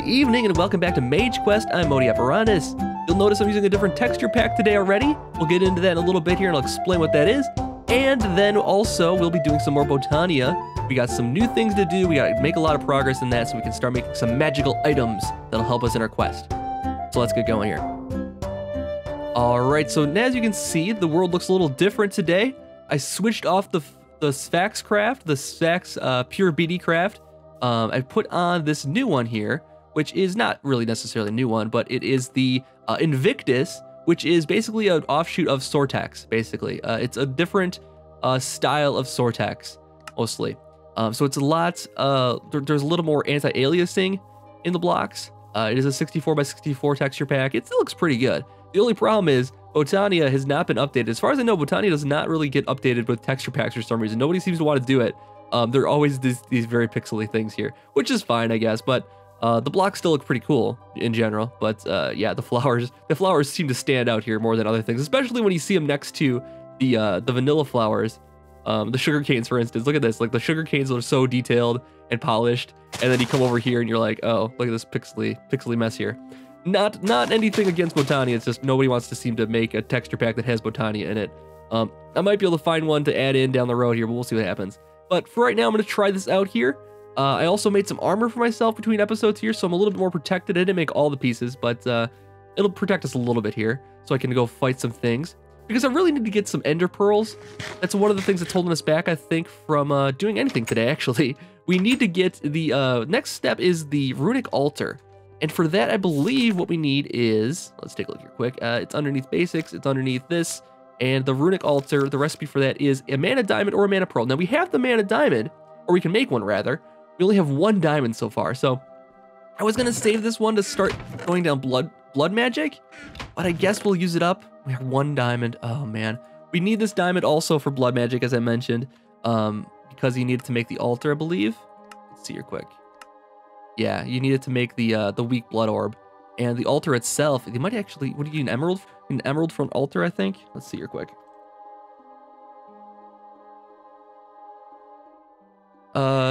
evening and welcome back to Mage Quest. I'm Modi Apparatus. You'll notice I'm using a different texture pack today already. We'll get into that in a little bit here and I'll explain what that is. And then also we'll be doing some more Botania. We got some new things to do. We got to make a lot of progress in that so we can start making some magical items that'll help us in our quest. So let's get going here. Alright, so as you can see, the world looks a little different today. I switched off the Sphax craft, the Sphax Pure BD craft. I put on this new one here, which is not really necessarily a new one, but it is the Invictus, which is basically an offshoot of Sortex, basically. It's a different style of Sortex, mostly. So it's a lot, there's a little more anti-aliasing in the blocks. It is a 64x64 texture pack. It still looks pretty good. The only problem is Botania has not been updated. As far as I know, Botania does not really get updated with texture packs for some reason. Nobody seems to want to do it. There are always these very pixely things here, which is fine, I guess, but the blocks still look pretty cool in general. But yeah, the flowers seem to stand out here more than other things, especially when you see them next to the vanilla flowers, the sugar canes, for instance. Look at this, like the sugar canes are so detailed and polished, and then you come over here and you're like, oh, look at this pixely mess here. Not anything against Botania, it's just nobody wants to seem to make a texture pack that has Botania in it. I might be able to find one to add in down the road here, but we'll see what happens. But for right now, I'm going to try this out here. I also made some armor for myself between episodes here, so I'm a little bit more protected. I didn't make all the pieces, but it'll protect us a little bit here, so I can go fight some things. Because I really need to get some ender pearls. That's one of the things that's holding us back, I think, from doing anything today, actually. We need to get the next step is the runic altar. And for that, I believe what we need is, let's take a look here quick. It's underneath basics, it's underneath this. And the runic altar, the recipe for that is a mana diamond or a mana pearl. Now we have the mana diamond, or we can make one rather. We only have one diamond so far, so I was gonna save this one to start going down blood magic, but I guess we'll use it up. We have one diamond. Oh man, we need this diamond also for blood magic, as I mentioned, because you need it to make the altar, I believe. Let's see here quick. Yeah, you need it to make the weak blood orb. And the altar itself, you might actually, what do you need, an emerald? An emerald for an altar, I think. Let's see here quick.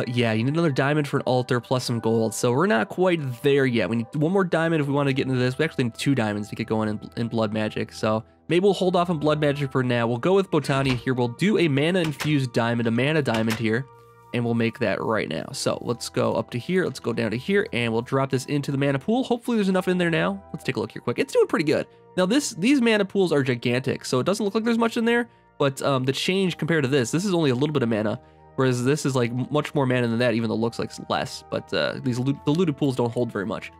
Yeah, you need another diamond for an altar plus some gold. So we're not quite there yet. We need one more diamond if we want to get into this. We actually need 2 diamonds to get going in blood magic. So maybe we'll hold off on blood magic for now. We'll go with Botania here. We'll do a mana infused diamond, a mana diamond here. And we'll make that right now. So let's go up to here. Let's go down to here and we'll drop this into the mana pool. Hopefully there's enough in there now. Let's take a look here quick. It's doing pretty good. Now these mana pools are gigantic, so it doesn't look like there's much in there, but the change compared to this is only a little bit of mana, whereas this is like much more mana than that, even though it looks like it's less, but the looted pools don't hold very much.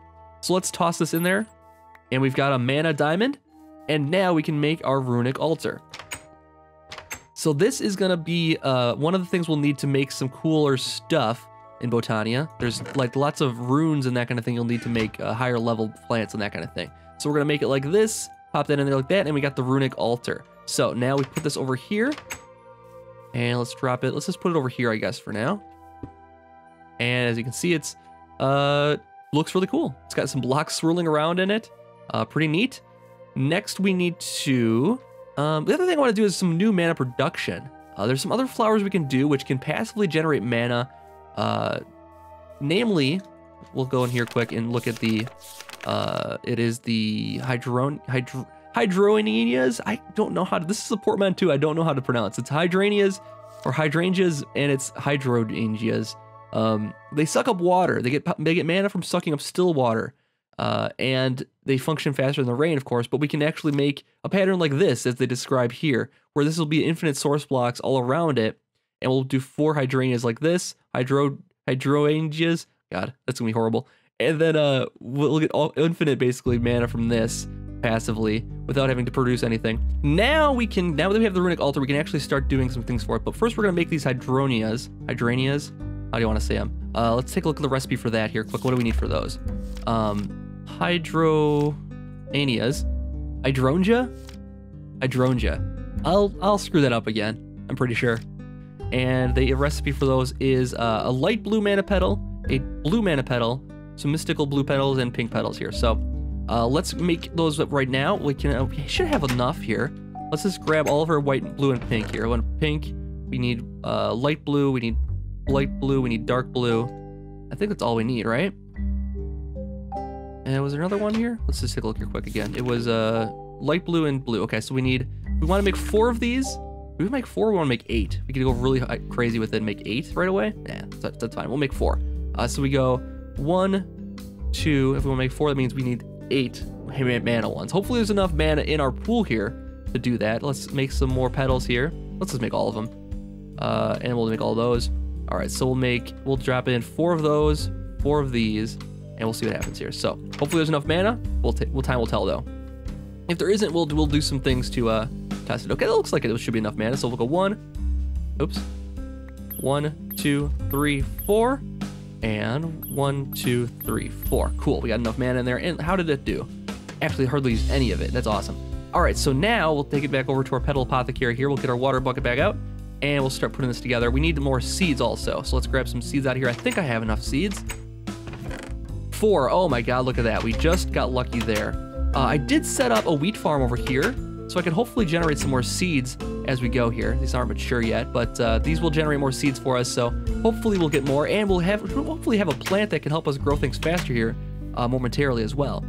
So let's toss this in there, and we've got a mana diamond, and now we can make our runic altar. So this is gonna be one of the things we'll need to make some cooler stuff in Botania. There's like lots of runes and that kind of thing you'll need to make higher level plants and that kind of thing. So we're gonna make it like this, pop that in there like that, and we got the runic altar. So now we put this over here, and let's drop it. Let's just put it over here, I guess, for now. And as you can see, it's looks really cool. It's got some blocks swirling around in it. Pretty neat. Next, we need to the other thing I want to do is some new mana production. There's some other flowers we can do which can passively generate mana. Namely, we'll go in here quick and look at the, it is the hydronias. I don't know how to, this is a portmanteau I don't know how to pronounce. It's hydrangeas or hydrangeas, and it's hydrangeas. They suck up water. They get mana from sucking up still water. And they function faster than the rain, of course, but we can actually make a pattern like this, as they describe here, where this will be infinite source blocks all around it, and we'll do 4 hydrangeas like this, hydrangeas, god, that's gonna be horrible, and then we'll get all infinite, basically, mana from this, passively, without having to produce anything. Now that we have the runic altar, we can actually start doing some things for it, but first we're gonna make these hydrangeas, how do you want to say them? Let's take a look at the recipe for that here quick. What do we need for those? Hydrangeas. Hydrangea. I'll screw that up again, I'm pretty sure. And the recipe for those is a light blue mana petal, a blue mana petal, some mystical blue petals, and pink petals here. So let's make those up right now. We should have enough here. Let's just grab all of our white, blue, and pink here. One pink, we need light blue, we need light blue, we need dark blue. I think that's all we need, right? And was there another one here? Let's just take a look here quick again. It was light blue and blue. Okay, so we want to make 4 of these. Do we make 4? We want to make 8. We could go really crazy with it and make 8 right away. Yeah, that's fine. We'll make 4. So we go 1, 2. If we want to make 4, that means we need 8 mana ones. Hopefully there's enough mana in our pool here to do that. Let's make some more petals here. Let's just make all of them. And we'll make all those. All right, so we'll drop in 4 of those, 4 of these, and we'll see what happens here. So hopefully there's enough mana. Time will tell though. If there isn't, we'll do some things to test it. Okay, that looks like it should be enough mana. So we'll go 1, 2, 3, 4, and 1, 2, 3, 4. Cool, we got enough mana in there. And how did it do? Actually, hardly used any of it. That's awesome. All right, so now we'll take it back over to our petal apothecary here. We'll get our water bucket back out, and we'll start putting this together. We need more seeds also, so let's grab some seeds out of here. I think I have enough seeds. 4. Oh my God, look at that. We just got lucky there. I did set up a wheat farm over here, so I can hopefully generate some more seeds as we go here. These aren't mature yet, but these will generate more seeds for us, so hopefully we'll get more, and we'll hopefully have a plant that can help us grow things faster here momentarily as well.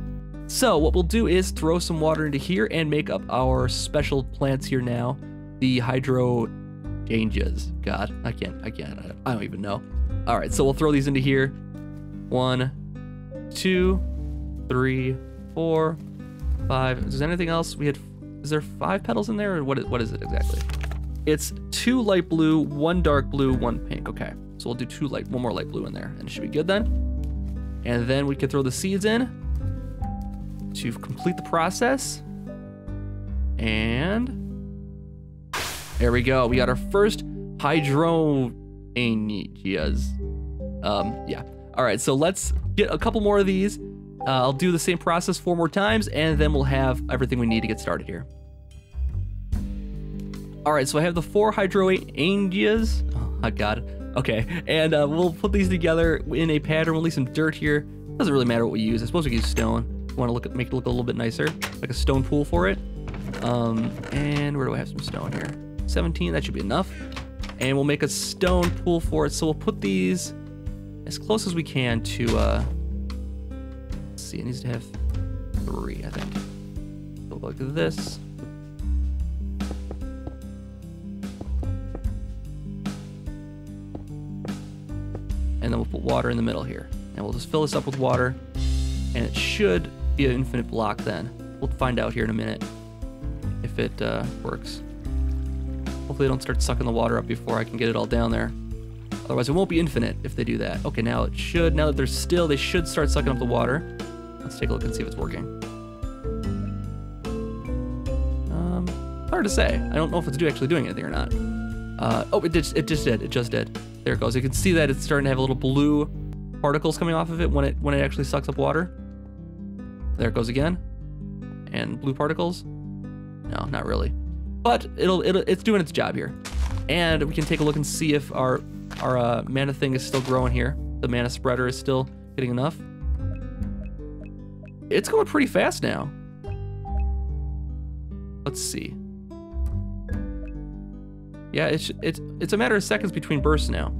So what we'll do is throw some water into here and make up our special plants here now. The hydrangeas. God, I don't even know. All right, so we'll throw these into here. 1, 2, 3, 4, 5. Is there anything else? Is there 5 petals in there, or what is it exactly? It's 2 light blue, 1 dark blue, 1 pink. Okay, so we'll do 1 more light blue in there, and it should be good then. And then we can throw the seeds in to complete the process. And there we go. We got our first hydrangeas. Yeah. All right, so let's get a couple more of these. I'll do the same process 4 more times, and then we'll have everything we need to get started here. All right, so I have the 4 hydrangeas. Oh, I got it. Okay, and we'll put these together in a pattern. We'll leave some dirt here. Doesn't really matter what we use. I suppose we can use stone. We want to make it look a little bit nicer, like a stone pool for it. And where do I have some stone here? 17, that should be enough. And we'll make a stone pool for it. So we'll put these as close as we can to, let's see, it needs to have 3, I think. So like this. And then we'll put water in the middle here. And we'll just fill this up with water. And it should be an infinite block then. We'll find out here in a minute if it works. Hopefully they don't start sucking the water up before I can get it all down there. Otherwise it won't be infinite if they do that. Okay, now it should. Now that they're still, they should start sucking up the water. Let's take a look and see if it's working. Hard to say. I don't know if it's actually doing anything or not. Oh, it just did. It just did. There it goes. You can see that it's starting to have a little blue particles coming off of it when it actually sucks up water. There it goes again. And blue particles. No, not really. But it's doing its job here. And we can take a look and see if our mana thing is still growing here. The mana spreader is still getting enough. It's going pretty fast now. Let's see. Yeah, it's a matter of seconds between bursts now.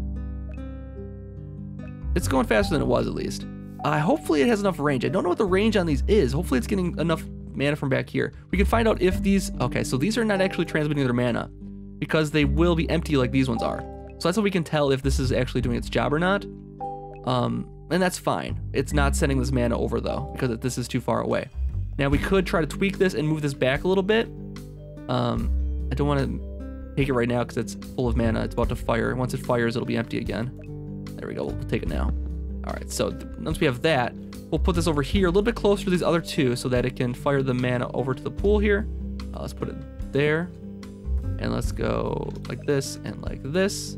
It's going faster than it was, at least. Hopefully it has enough range. I don't know what the range on these is. Hopefully it's getting enough mana from back here. We can find out if these... Okay, so these are not actually transmitting their mana because they will be empty like these ones are. So that's how we can tell if this is actually doing its job or not. And that's fine. It's not sending this mana over, though, because this is too far away. Now, we could try to tweak this and move this back a little bit. I don't want to take it right now because it's full of mana. It's about to fire. Once it fires, it'll be empty again. There we go. We'll take it now. All right, so once we have that, we'll put this over here a little bit closer to these other 2 so that it can fire the mana over to the pool here. Let's put it there. And let's go like this and like this.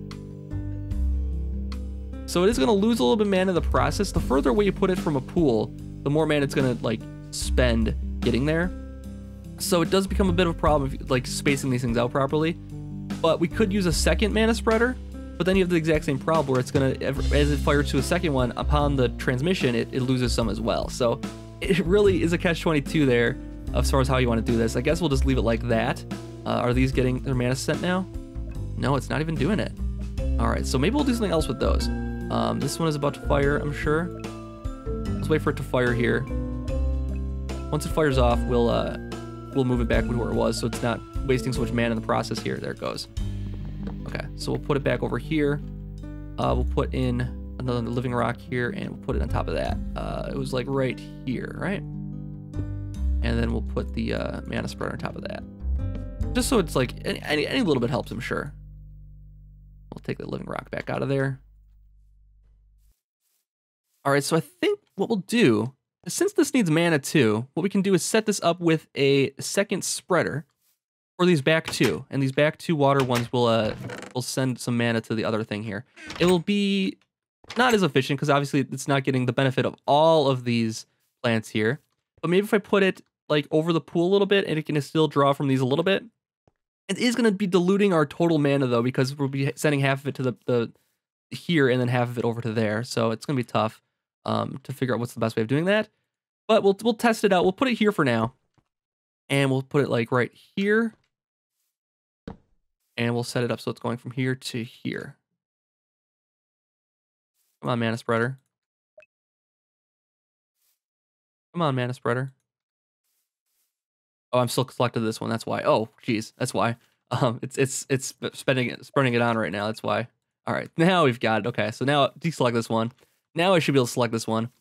So it is going to lose a little bit of mana in the process. The further away you put it from a pool, the more mana it's going to like spend getting there. So it does become a bit of a problem if like spacing these things out properly. But we could use a second mana spreader. But then you have the exact same problem where it's going to, as it fires to a second one, upon the transmission, it loses some as well. So it really is a catch-22 there as far as how you want to do this. I guess we'll just leave it like that. Are these getting their mana sent now? No, it's not even doing it. All right, so maybe we'll do something else with those. This one is about to fire, I'm sure. Let's wait for it to fire here. Once it fires off, we'll move it back to where it was, so it's not wasting so much mana in the process here. There it goes. Okay, so we'll put it back over here. We'll put in another living rock here, and we'll put it on top of that. It was like right here, right? And then we'll put the mana spreader on top of that. Just so it's like, any little bit helps, I'm sure. We'll take the living rock back out of there. All right, so I think what we'll do, since this needs mana too, what we can do is set this up with a second spreader for these back two. And these back two water ones will send some mana to the other thing here. It will be not as efficient because obviously it's not getting the benefit of all of these plants here. But maybe if I put it like over the pool a little bit and it can still draw from these a little bit. It is going to be diluting our total mana though, because we'll be sending half of it to the here and then half of it over to there. So it's going to be tough to figure out what's the best way of doing that. But we'll test it out. We'll put it here for now. And we'll put it like right here. And we'll set it up so it's going from here to here. Come on, mana spreader. Come on, mana spreader. Oh, I'm still selected this one. That's why. Oh, geez, that's why. It's spreading it on right now. That's why. All right, now we've got it. Okay, so now deselect this one. Now I should be able to select this one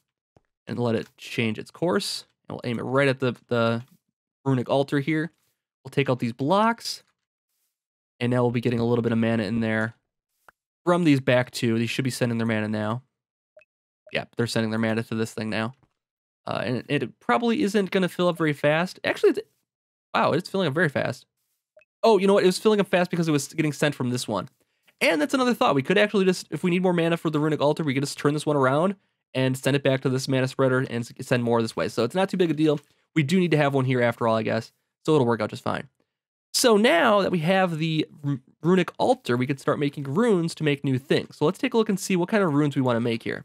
and let it change its course. And we'll aim it right at the runic altar here. We'll take out these blocks, and now we'll be getting a little bit of mana in there from these back two. These should be sending their mana now. Yep, they're sending their mana to this thing now. And it probably isn't going to fill up very fast. Actually, wow, it's filling up very fast. Oh, you know what? It was filling up fast because it was getting sent from this one. And that's another thought. We could actually just, if we need more mana for the runic altar, we could just turn this one around and send it back to this mana spreader and send more this way. So it's not too big a deal. We do need to have one here after all, I guess. So it'll work out just fine. So now that we have the runic altar, we could start making runes to make new things. So let's take a look and see what kind of runes we want to make here.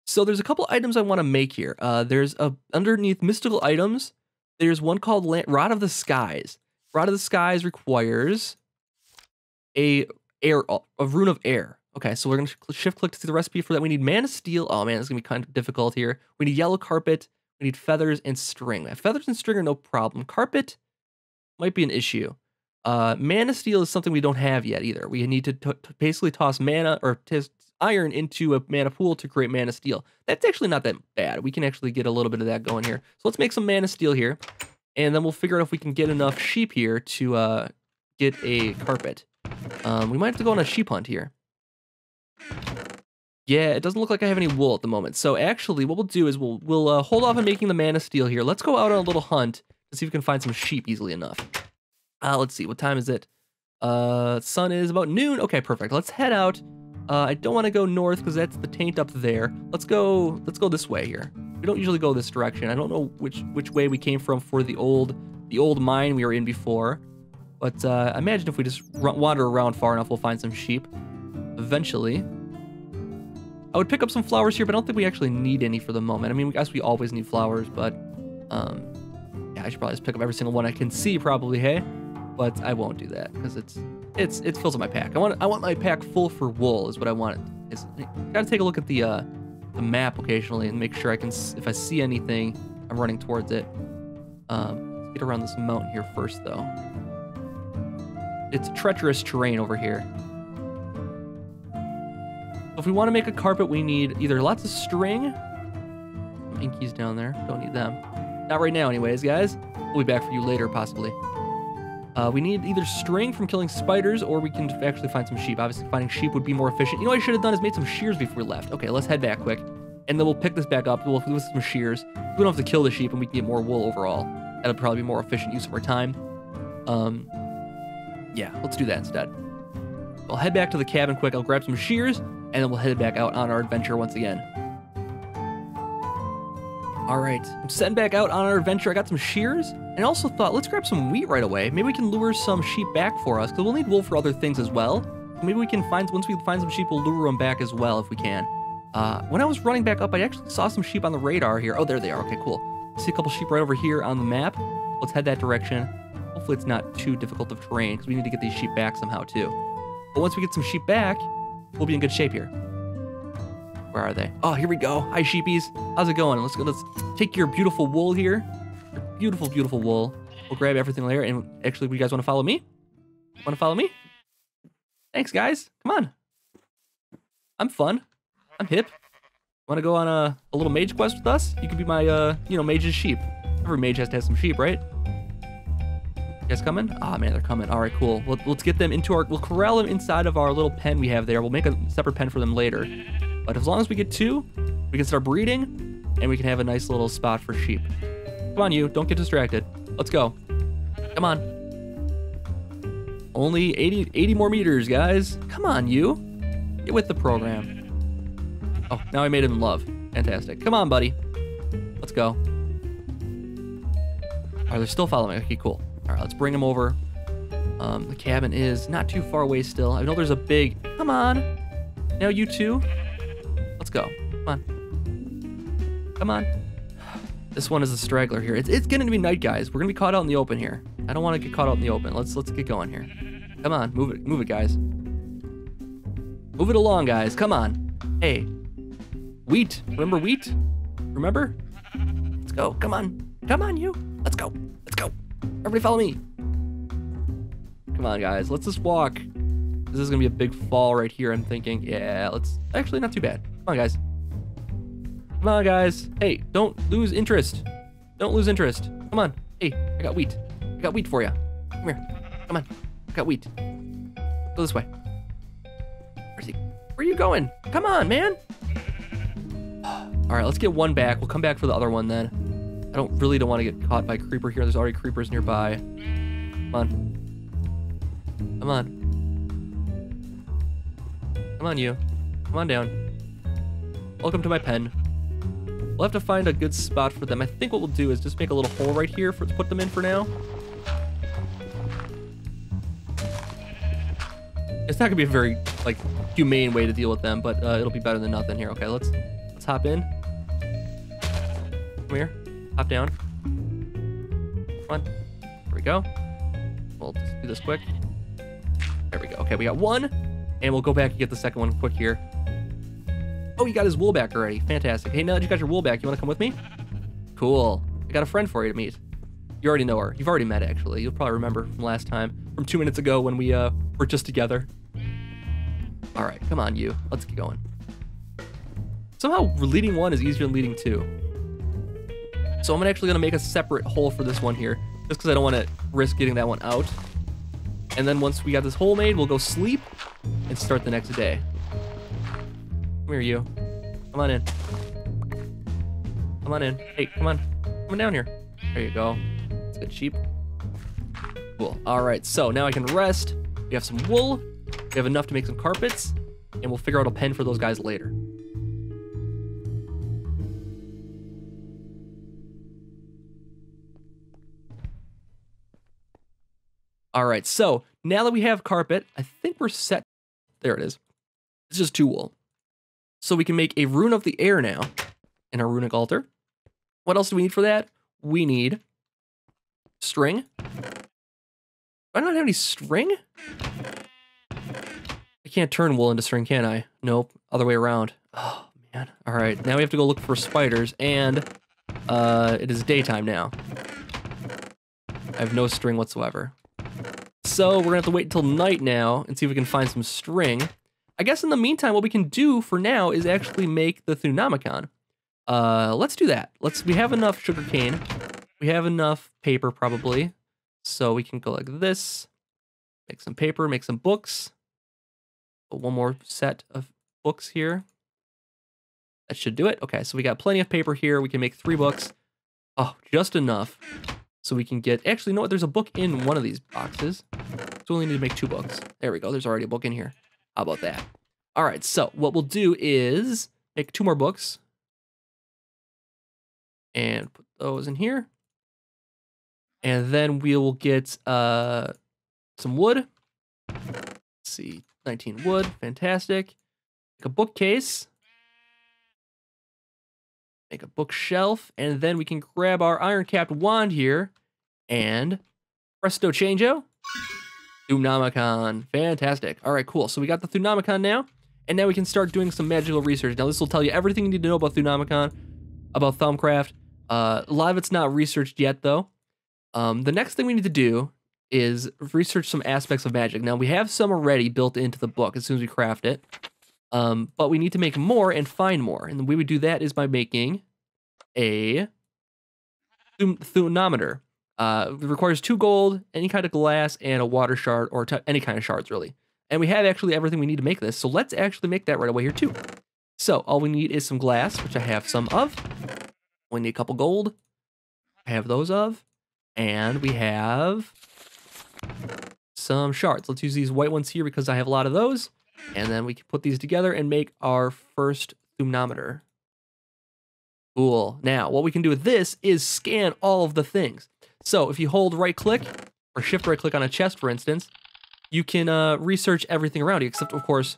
So there's a couple items I want to make here. There's underneath mystical items, there's one called Rod of the Skies. Rod of the Skies requires a rune of air. Okay, so we're going to shift click to see the recipe for that. We need mana steel. Oh man, it's going to be kind of difficult here. We need yellow carpet. We need feathers and string. Feathers and string are no problem. Carpet might be an issue. Mana steel is something we don't have yet either. We need to basically toss mana or iron into a mana pool to create mana steel. That's actually not that bad. We can actually get a little bit of that going here. So let's make some mana steel here, and then we'll figure out if we can get enough sheep here to get a carpet. We might have to go on a sheep hunt here. Yeah, it doesn't look like I have any wool at the moment. So actually, what we'll do is we'll hold off on making the mana steel here. Let's go out on a little hunt to see if we can find some sheep easily enough. Let's see, what time is it? Sun is about noon. Okay, perfect. Let's head out. I don't want to go north because that's the taint up there. Let's go this way here. We don't usually go this direction. I don't know which way we came from for the old mine we were in before. But I imagine if we just wander around far enough, we'll find some sheep eventually. I would pick up some flowers here, but I don't think we actually need any for the moment. I mean, I guess we always need flowers, but yeah, I should probably just pick up every single one I can see probably, hey? But I won't do that because it fills up my pack. I want my pack full for wool is what I want. Gotta take a look at the map occasionally and make sure I can, if I see anything, I'm running towards it. Let's get around this mountain here first though. It's treacherous terrain over here. If we want to make a carpet, we need either lots of string. Inkies down there, don't need them. Not right now anyways, guys. We'll be back for you later, possibly. We need either string from killing spiders, or we can actually find some sheep. Obviously, finding sheep would be more efficient. You know what I should have done is made some shears before we left. Okay, let's head back quick. And then we'll pick this back up. We'll do some shears. We don't have to kill the sheep, and we can get more wool overall. That'll probably be more efficient use of our time. Yeah, let's do that instead. I'll head back to the cabin quick. I'll grab some shears, and then we'll head back out on our adventure once again. All right, I'm setting back out on our adventure. I got some shears, and I also thought, let's grab some wheat right away. Maybe we can lure some sheep back for us, because we'll need wool for other things as well. Maybe we can once we find some sheep, we'll lure them back as well if we can. When I was running back up, I actually saw some sheep on the radar here. Oh, there they are. Okay, cool. I see a couple sheep right over here on the map. Let's head that direction. Hopefully it's not too difficult of terrain, because we need to get these sheep back somehow too. But once we get some sheep back, we'll be in good shape here. Where are they? Oh, here we go. Hi, sheepies. How's it going? Let's go. Let's take your beautiful wool here. Your beautiful, beautiful wool. We'll grab everything there. And actually, you guys want to follow me? Want to follow me? Thanks, guys. Come on. I'm fun. I'm hip. Want to go on a little mage quest with us? You could be my, mage's sheep. Every mage has to have some sheep, right? You guys coming? Ah, man, they're coming. All right, cool. Let's get them into we'll corral them inside of our little pen we have there. We'll make a separate pen for them later. But as long as we get 2, we can start breeding, and we can have a nice little spot for sheep. Come on, you. Don't get distracted. Let's go. Come on. Only 80 more meters, guys. Come on, you. Get with the program. Oh, now I made him in love. Fantastic. Come on, buddy. Let's go. All right, they're still following me. Okay, cool. All right, let's bring them over. The cabin is not too far away still. I know there's a big... Come on. Now you two. Let's go. Come on. Come on. This one is a straggler here. It's going to be night, guys. We're going to be caught out in the open here. I don't want to get caught out in the open. Let's get going here. Come on. Move it, guys. Move it along, guys. Come on. Hey. Wheat. Remember wheat? Remember? Let's go. Come on. Come on, you. Let's go. Let's go. Everybody follow me. Come on, guys. Let's just walk. This is going to be a big fall right here, I'm thinking. Yeah, let's... Actually, not too bad. Come on, guys. Come on, guys. Hey, don't lose interest. Don't lose interest. Come on. Hey, I got wheat. I got wheat for you. Come here. Come on. I got wheat. Go this way. Where's he? Where are you going? Come on, man. All right, let's get one back. We'll come back for the other one then. I don't want to get caught by a creeper here. There's already creepers nearby. Come on. Come on. Come on, you. Come on down. Welcome to my pen. We'll have to find a good spot for them. I think what we'll do is just make a little hole right here to put them in for now. It's not gonna be a very humane way to deal with them, but it'll be better than nothing here. Okay, let's hop in. Come here. Hop down. Come on. There we go. We'll just do this quick. There we go. Okay, we got one, and we'll go back and get the second one quick here. Oh, you got his wool back already. Fantastic. Hey, now that you got your wool back, you want to come with me? Cool. I got a friend for you to meet. You already know her. You've already met, actually. You'll probably remember from last time, from 2 minutes ago when we were just together. All right, come on, you. Let's get going. Somehow, leading one is easier than leading 2. So I'm actually gonna make a separate hole for this one here, just because I don't want to risk getting that one out. And then once we got this hole made, we'll go sleep and start the next day. Come here, you. Come on in. Come on in. Hey, come on. Come on down here. There you go. That's good sheep. Cool. All right, so now I can rest. We have some wool. We have enough to make some carpets, and we'll figure out a pen for those guys later. All right, so now that we have carpet, I think we're set. There it is. It's just 2 wool. So we can make a rune of the air now in our runic altar. What else do we need for that? We need string. I don't have any string. I can't turn wool into string, can I? Nope, other way around. Oh, man. All right, now we have to go look for spiders, and it is daytime now. I have no string whatsoever. So we're gonna have to wait until night now and see if we can find some string. I guess in the meantime, what we can do for now is actually make the Thunomicon. Let's do that. We have enough sugarcane. We have enough paper probably. So we can go like this, make some paper, make some books. Put one more set of books here. That should do it. Okay, so we got plenty of paper here. We can make 3 books. Oh, just enough. So we can get, actually, you know what? There's a book in one of these boxes. So we only need to make 2 books. There we go. There's already a book in here. How about that? All right, so what we'll do is make 2 more books. And put those in here. And then we will get some wood. Let's see, 19 wood. Fantastic. Make a bookcase. Make a bookshelf. And then we can grab our iron-capped wand here. And presto changeo. Thunomicon. Fantastic. All right, cool. So we got the Thunomicon now. And now we can start doing some magical research. Now this will tell you everything you need to know about Thunomicon, about Thaumcraft. A lot of it's not researched yet though. The next thing we need to do is research some aspects of magic. Now we have some already built into the book as soon as we craft it. But we need to make more and find more. And the way we do that is by making a Thunometer. It requires 2 gold, any kind of glass, and a water shard, or any kind of shards, really. And we have actually everything we need to make this, so let's actually make that right away here, too. So, all we need is some glass, which I have some of. We need a couple gold. I have those of. And we have some shards. Let's use these white ones here because I have a lot of those. And then we can put these together and make our first Thunometer. Cool. Now, what we can do with this is scan all of the things. So if you hold right click or shift right click on a chest, for instance, you can research everything around you, except of course,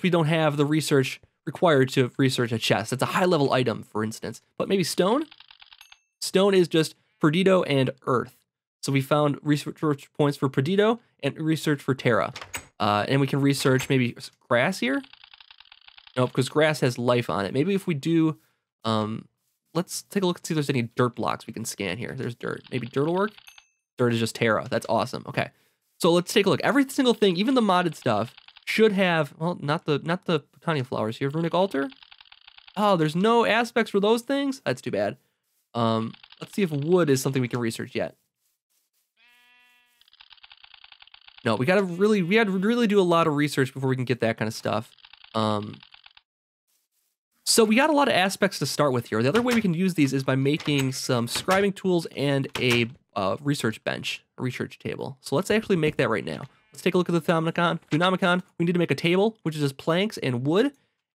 we don't have the research required to research a chest. That's a high level item, for instance. But maybe stone? Stone is just Perdido and earth. So we found research points for Perdido and research for Terra. And we can research maybe grass here? No, because grass has life on it. Maybe if we do, let's take a look and see if there's any dirt blocks we can scan here. There's dirt. Maybe dirt will work? Dirt is just Terra. That's awesome. Okay. So let's take a look. Every single thing, even the modded stuff, should have, well, not the Botania flowers here. Runic altar? Oh, there's no aspects for those things? That's too bad. Let's see if wood is something we can research yet. No, we had to really do a lot of research before we can get that kind of stuff. So we got a lot of aspects to start with here. The other way we can use these is by making some scribing tools and a research bench, a research table. So let's actually make that right now. Let's take a look at the Thunomicon. We need to make a table, which is just planks and wood.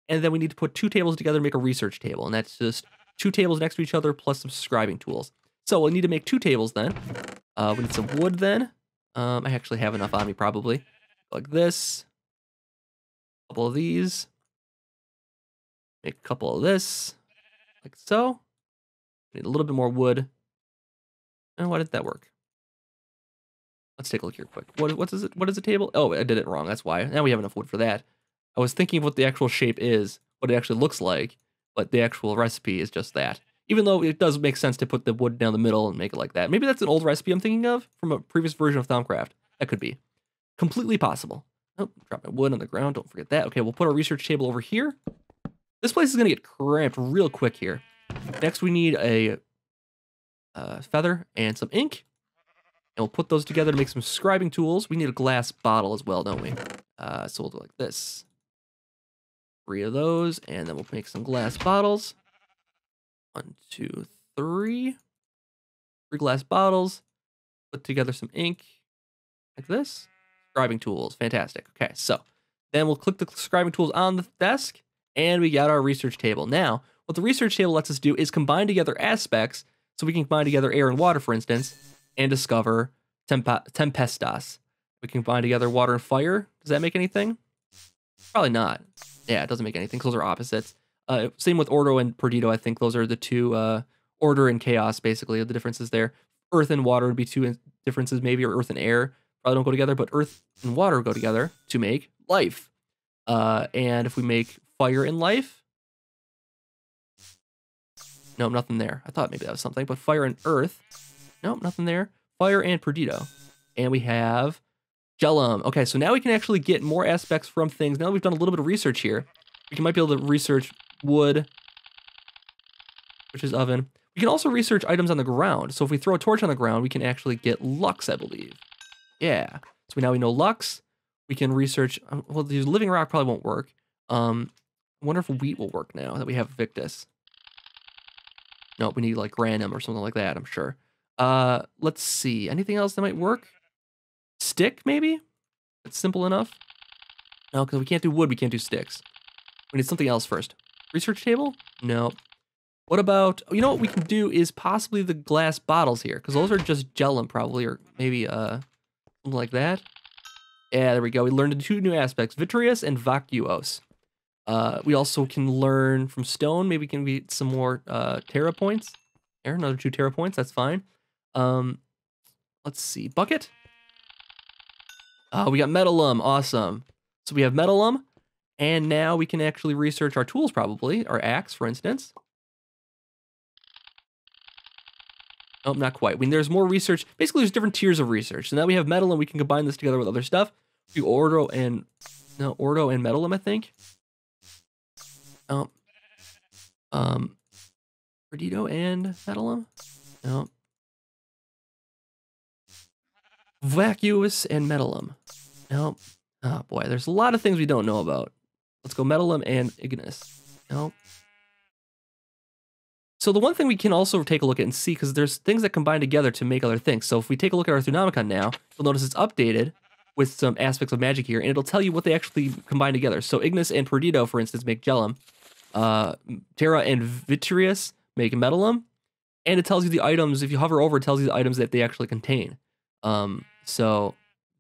And then we need to put 2 tables together to make a research table. And that's just 2 tables next to each other plus some scribing tools. So we'll need to make 2 tables then. We need some wood then. I actually have enough on me probably. Like this. A couple of these. Make a couple of this. Like so. Need a little bit more wood. And why did that work? Let's take a look here quick. What is it? What is a table? Oh, I did it wrong. That's why. Now we have enough wood for that. I was thinking of what the actual shape is, what it actually looks like, but the actual recipe is just that. Even though it does make sense to put the wood down the middle and make it like that. Maybe that's an old recipe I'm thinking of from a previous version of Thaumcraft. That could be. Completely possible. Oh, drop my wood on the ground. Don't forget that. Okay, we'll put our research table over here. This place is going to get cramped real quick here. Next, we need a feather and some ink. And we'll put those together to make some scribing tools. We need a glass bottle as well, don't we? So we'll do like this. 3 of those, and then we'll make some glass bottles. 1, 2, 3. 3 glass bottles. Put together some ink. Like this. Scribing tools. Fantastic. Okay, so then we'll click the scribing tools on the desk, and we got our research table. Now, what the research table lets us do is combine together aspects, so we can combine together air and water, for instance, and discover Tempestas. We can combine together water and fire. Does that make anything? Probably not. Yeah, it doesn't make anything. Those are opposites. Same with Ordo and Perdido. I think those are the 2 order and chaos, basically, the differences there. Earth and water would be 2 differences, maybe, or earth and air probably don't go together, but earth and water go together to make life. And if we make fire and life, no, nothing there. I thought maybe that was something, but fire and earth, nope, nothing there. Fire and Perdido. And we have Jellum. Okay, so now we can actually get more aspects from things. Now that we've done a little bit of research here, we might be able to research wood, which is oven. We can also research items on the ground. So if we throw a torch on the ground, we can actually get Lux, I believe. Yeah. So now we know Lux. We can research, well, the living rock probably won't work. I wonder if wheat will work now that we have Victus. No, we need like Granum or something like that, I'm sure. Let's see. Anything else that might work? Stick, maybe? It's simple enough. No, because we can't do wood, we can't do sticks. We need something else first. Research table? No. What about, you know what we can do is possibly the glass bottles here, because those are just Jellum probably, or maybe something like that. Yeah, there we go. We learned 2 new aspects, Vitreous and Vacuos. We also can learn from stone, maybe we can get some more Terra points. There, another 2 Terra points, that's fine. Let's see, bucket. We got Metallum, awesome. So we have Metallum, And now we can actually research our tools probably, our axe, for instance. Oh, not quite. I mean, there's more research. Basically, there's different tiers of research. So now we have metal, and we can combine this together with other stuff. Do ordo and metallum, I think. Oh, Perdido and metallum. No. Vacuous and metallum. No. Oh boy, there's a lot of things we don't know about. Let's go metallum and ignis. No. So the one thing we can also take a look at and see, because there's things that combine together to make other things. So if we take a look at our Thunomicon now, you'll notice it's updated with some aspects of magic here, and it'll tell you what they actually combine together. So Ignis and Perdido, for instance, make Gellum. Terra and Vitreous make Metallum. And it tells you the items, if you hover over, it tells you the items that they actually contain. So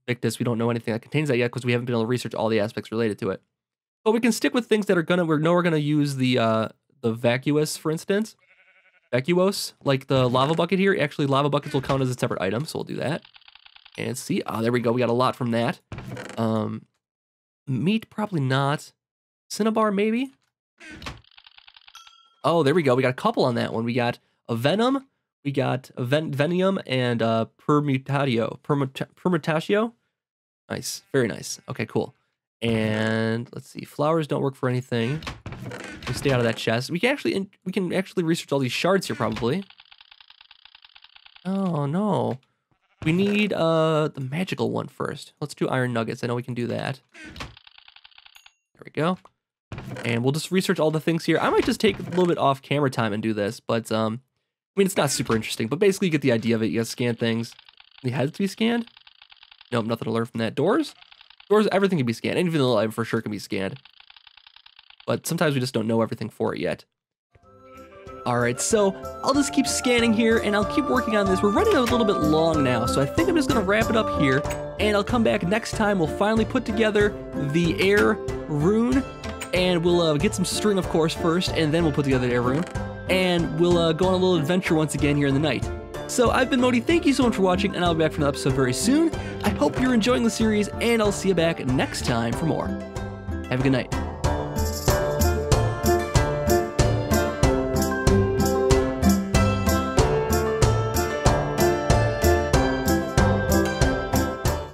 Victus, we don't know anything that contains that yet because we haven't been able to research all the aspects related to it. But we can stick with things that are we're gonna use the Vacuous, for instance. Vacuos, like the lava bucket here. Actually, lava buckets will count as a separate item, so we'll do that. And see, there we go. We got a lot from that. Meat, probably not. Cinnabar, maybe? Oh, there we go. We got a couple on that one. We got a Venom, we got a Venium, and Permutatio. Nice, very nice. Okay, cool. And let's see, flowers don't work for anything. We stay out of that chest. We can actually research all these shards here probably. Oh no. We need the magical one first. Let's do iron nuggets. I know we can do that. There we go. And we'll just research all the things here. I might just take a little bit off camera time and do this, but I mean, it's not super interesting, but basically you get the idea of it. You gotta scan things. The heads to be scanned? Nope, nothing to learn from that. Doors? Doors, everything can be scanned. Even the light for sure can be scanned. But sometimes we just don't know everything for it yet. Alright, so I'll just keep scanning here and I'll keep working on this. We're running a little bit long now, so I think I'm just gonna wrap it up here and I'll come back next time. We'll finally put together the air rune and we'll get some string, of course, first, and then we'll put together the air rune. And we'll go on a little adventure once again here in the night. So I've been Modi, thank you so much for watching, and I'll be back for another episode very soon. I hope you're enjoying the series, and I'll see you back next time for more. Have a good night.